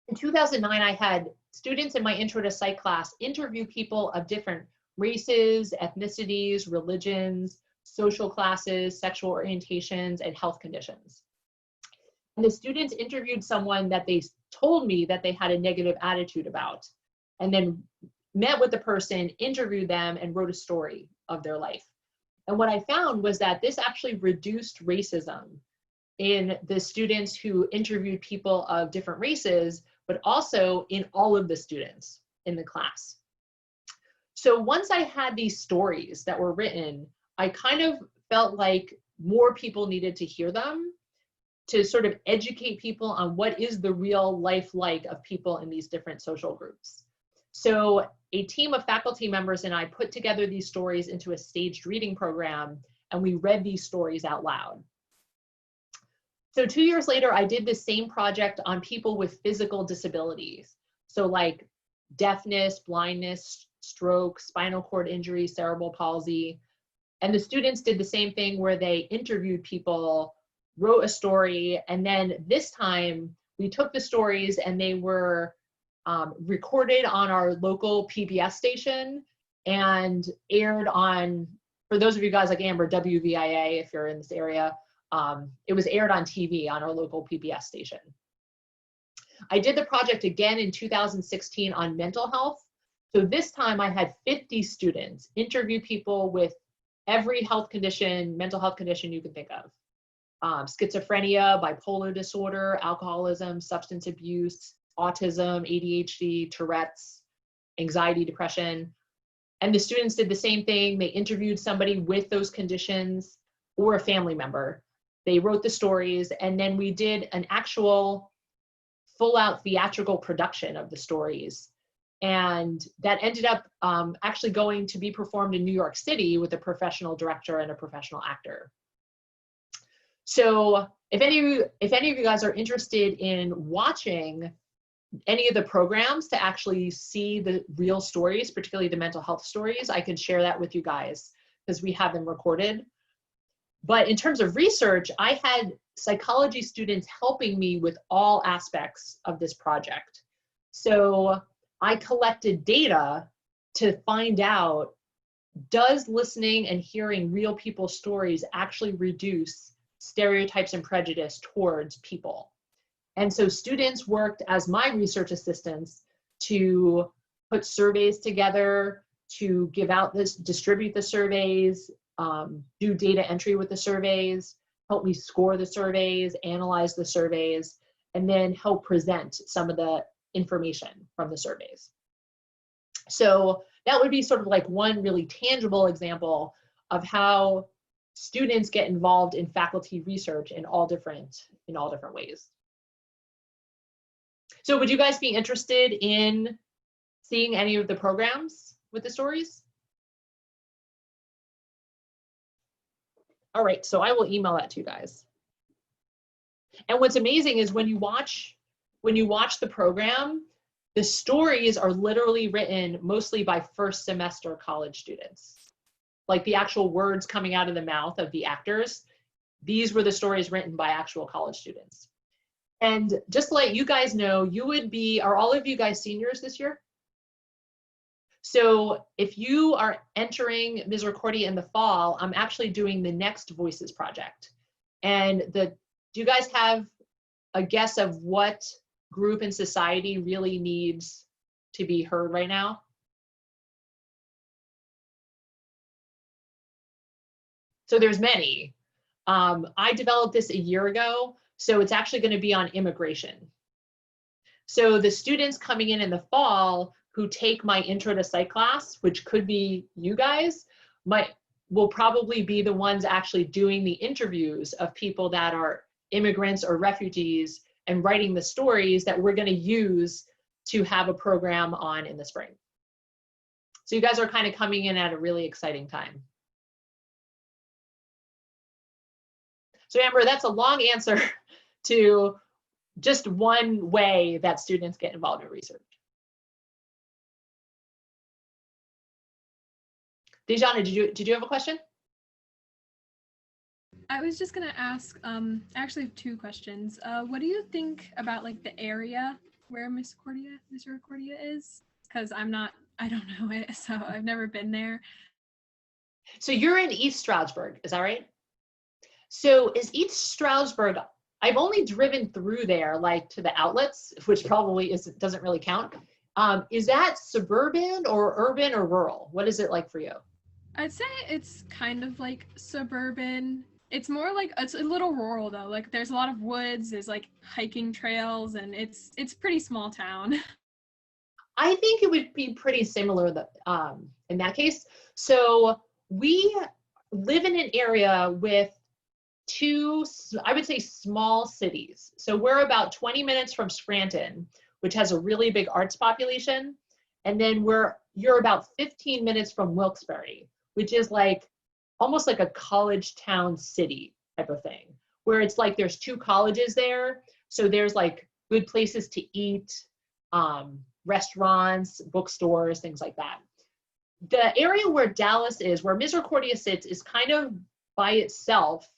in 2009, I had students in my Intro to Psych class interview people of different races, ethnicities, religions, social classes, sexual orientations, and health conditions. And the students interviewed someone that they told me that they had a negative attitude about, and then met with the person, interviewed them, and wrote a story of their life. And what I found was that this actually reduced racism in the students who interviewed people of different races, but also in all of the students in the class. So once I had these stories that were written, I kind of felt like more people needed to hear them to sort of educate people on what is the real life like of people in these different social groups. So a team of faculty members and I put together these stories into a staged reading program, and we read these stories out loud. So 2 years later, I did the same project on people with physical disabilities. So like deafness, blindness, stroke, spinal cord injury, cerebral palsy. And the students did the same thing where they interviewed people, wrote a story, and then this time we took the stories and they were recorded on our local PBS station and aired on, for those of you guys like Amber, WVIA, if you're in this area, it was aired on TV on our local PBS station. I did the project again in 2016 on mental health. So this time I had 50 students interview people with every health condition, mental health condition you can think of. Schizophrenia, bipolar disorder, alcoholism, substance abuse, autism, ADHD, Tourette's, anxiety, depression. And the students did the same thing. They interviewed somebody with those conditions or a family member. They wrote the stories, and then we did an actual full-out theatrical production of the stories. And that ended up actually going to be performed in New York City with a professional director and a professional actor. So if any of you guys are interested in watching any of the programs to actually see the real stories, particularly the mental health stories, I can share that with you guys because we have them recorded. But in terms of research, I had psychology students helping me with all aspects of this project. So I collected data to find out, does listening and hearing real people's stories actually reduce stereotypes and prejudice towards people? And so students worked as my research assistants to put surveys together, to give out this, distribute the surveys, do data entry with the surveys, help me score the surveys, analyze the surveys, and then help present some of the information from the surveys. So that would be sort of like one really tangible example of how students get involved in faculty research in all different ways. So would you guys be interested in seeing any of the programs with the stories? All right, so I will email that to you guys. And what's amazing is when you watch the program, the stories are literally written mostly by first semester college students. Like the actual words coming out of the mouth of the actors, these were the stories written by actual college students. And just to let you guys know, are all of you guys seniors this year? So if you are entering Misericordia in the fall, I'm actually doing the next Voices project. And do you guys have a guess of what group in society really needs to be heard right now? So there's many. I developed this a year ago, so it's actually going to be on immigration. So the students coming in the fall who take my Intro to Psych class, which could be you guys, will probably be the ones actually doing the interviews of people that are immigrants or refugees and writing the stories that we're going to use to have a program on in the spring. So you guys are kind of coming in at a really exciting time. So Amber, that's a long answer to just one way that students get involved in research. Dejana, did you have a question? I was just gonna ask, I actually have two questions. What do you think about like the area where Misericordia is? Because I don't know it, so I've never been there. So you're in East Stroudsburg, is that right? So is East Stroudsburg, I've only driven through there like to the outlets, which probably doesn't really count. Is that suburban or urban or rural? What is it like for you? I'd say it's kind of like suburban. It's more like, it's a little rural though. Like there's a lot of woods, there's like hiking trails, and it's pretty small town. I think it would be pretty similar in that case. So we live in an area with two, I would say, small cities. So we're about 20 minutes from Scranton, which has a really big arts population. And then you're about 15 minutes from Wilkes-Barre, which is like almost like a college town city type of thing, where it's like there's 2 colleges there. So there's like good places to eat, restaurants, bookstores, things like that. The area where Dallas is, where Misericordia sits, is kind of by itself,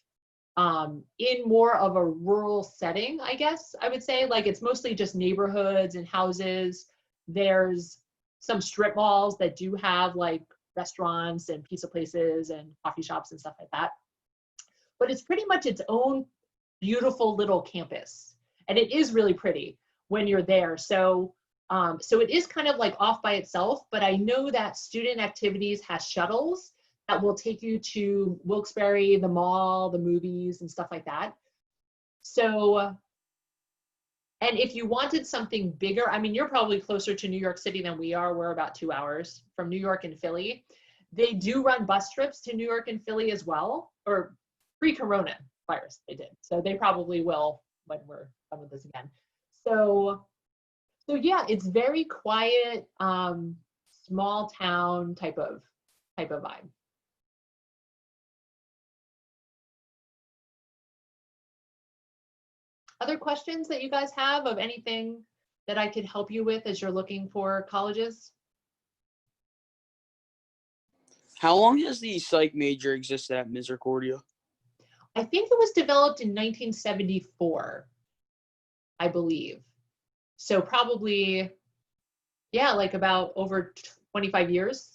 in more of a rural setting, I guess I would say. Like it's mostly just neighborhoods and houses. There's some strip malls that do have like restaurants and pizza places and coffee shops and stuff like that. But it's pretty much its own beautiful little campus. And it is really pretty when you're there. So it is kind of like off by itself, but I know that Student Activities has shuttles that will take you to Wilkes-Barre, the mall, the movies, and stuff like that. So, and if you wanted something bigger, I mean, you're probably closer to New York City than we are. We're about 2 hours from New York and Philly. They do run bus trips to New York and Philly as well, or pre-corona virus they did. So they probably will when we're done with this again. So yeah, it's very quiet, small town type of vibe. Other questions that you guys have of anything that I could help you with as you're looking for colleges? How long has the psych major existed at Misericordia? I think it was developed in 1974, I believe. So probably, yeah, like about over 25 years.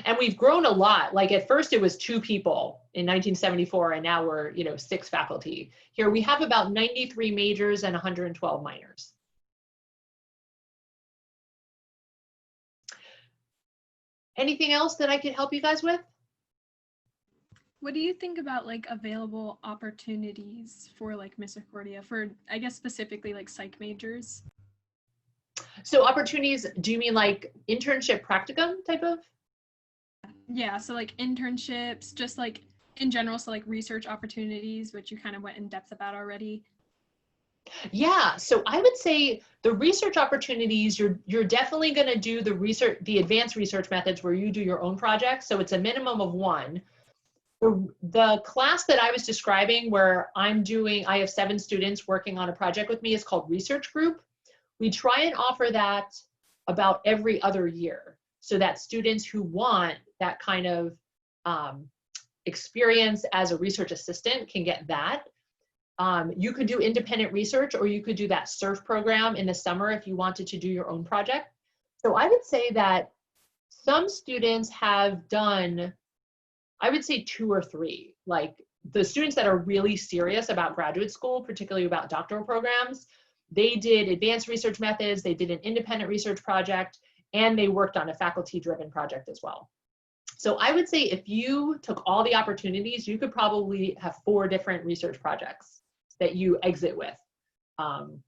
And we've grown a lot. Like at first it was 2 people in 1974, and now we're, 6 faculty. Here we have about 93 majors and 112 minors. Anything else that I could help you guys with? What do you think about like available opportunities for like Misericordia for, I guess specifically like psych majors? So opportunities, do you mean like internship practicum type of? Yeah, so like internships, just like in general, so like research opportunities, which you kind of went in depth about already. Yeah, so I would say the research opportunities, you're definitely going to do the advanced research methods where you do your own projects. So it's a minimum of 1. The class that I was describing where I have 7 students working on a project with me is called Research Group. We try and offer that about every other year so that students who want that kind of experience as a research assistant can get that. You could do independent research, or you could do that SURF program in the summer if you wanted to do your own project. So I would say that some students have done, I would say 2 or 3. Like the students that are really serious about graduate school, particularly about doctoral programs, they did advanced research methods, they did an independent research project, and they worked on a faculty-driven project as well. So I would say if you took all the opportunities, you could probably have 4 different research projects that you exit with from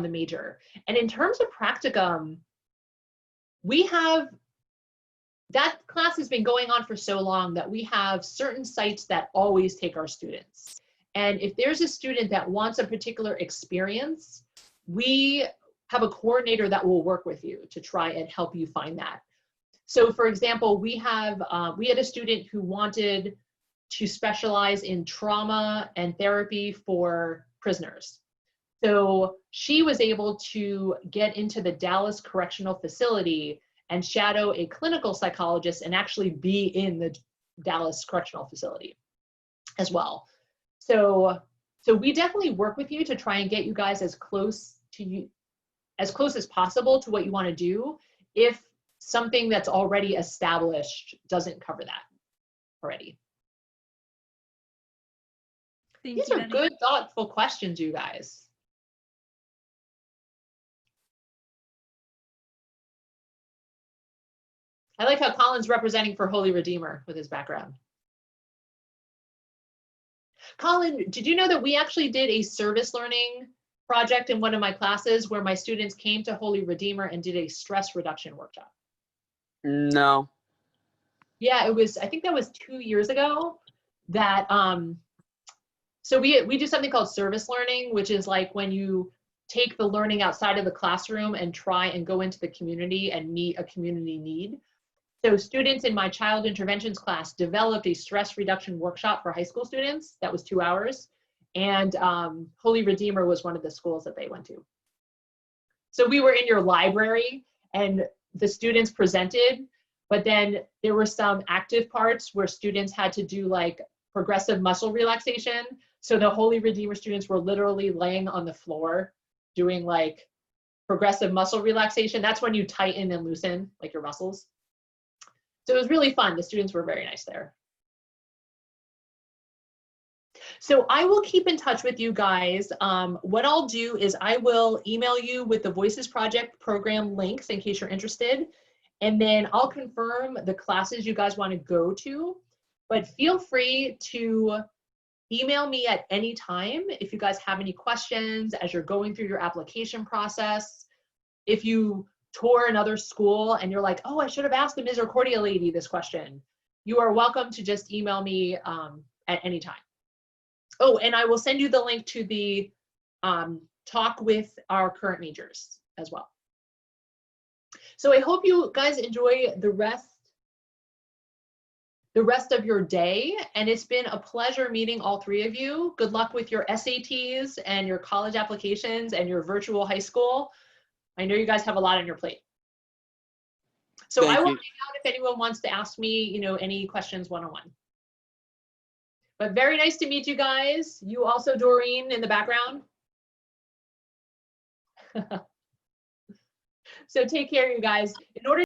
the major. And in terms of practicum, that class has been going on for so long that we have certain sites that always take our students. And if there's a student that wants a particular experience, we have a coordinator that will work with you to try and help you find that. So for example, we had a student who wanted to specialize in trauma and therapy for prisoners. So she was able to get into the Dallas Correctional Facility and shadow a clinical psychologist and actually be in the Dallas Correctional Facility as well. So we definitely work with you to try and get you guys as close as possible to what you want to do if something that's already established doesn't cover that already. These are good, thoughtful questions, you guys. I like how Colin's representing for Holy Redeemer with his background. Colin, did you know that we actually did a service learning project in one of my classes where my students came to Holy Redeemer and did a stress reduction workshop? No. Yeah, I think that was 2 years ago that, so we do something called service learning, which is like when you take the learning outside of the classroom and try and go into the community and meet a community need. So students in my child interventions class developed a stress reduction workshop for high school students. That was 2 hours. And Holy Redeemer was one of the schools that they went to. So we were in your library and the students presented, but then there were some active parts where students had to do like progressive muscle relaxation. So the Holy Redeemer students were literally laying on the floor doing like progressive muscle relaxation. That's when you tighten and loosen like your muscles. So it was really fun. The students were very nice there. So I will keep in touch with you guys. What I'll do is I will email you with the Voices Project program links in case you're interested. And then I'll confirm the classes you guys want to go to. But feel free to email me at any time if you guys have any questions as you're going through your application process. If you tour another school and you're like, oh, I should have asked the Misericordia lady this question, you are welcome to just email me at any time. Oh, and I will send you the link to the talk with our current majors as well. So I hope you guys enjoy the rest of your day. And it's been a pleasure meeting all three of you. Good luck with your SATs and your college applications and your virtual high school. I know you guys have a lot on your plate. So I will hang out if anyone wants to ask me, you know, any questions one-on-one. But very nice to meet you guys. You also, Doreen, in the background. So take care, you guys. In order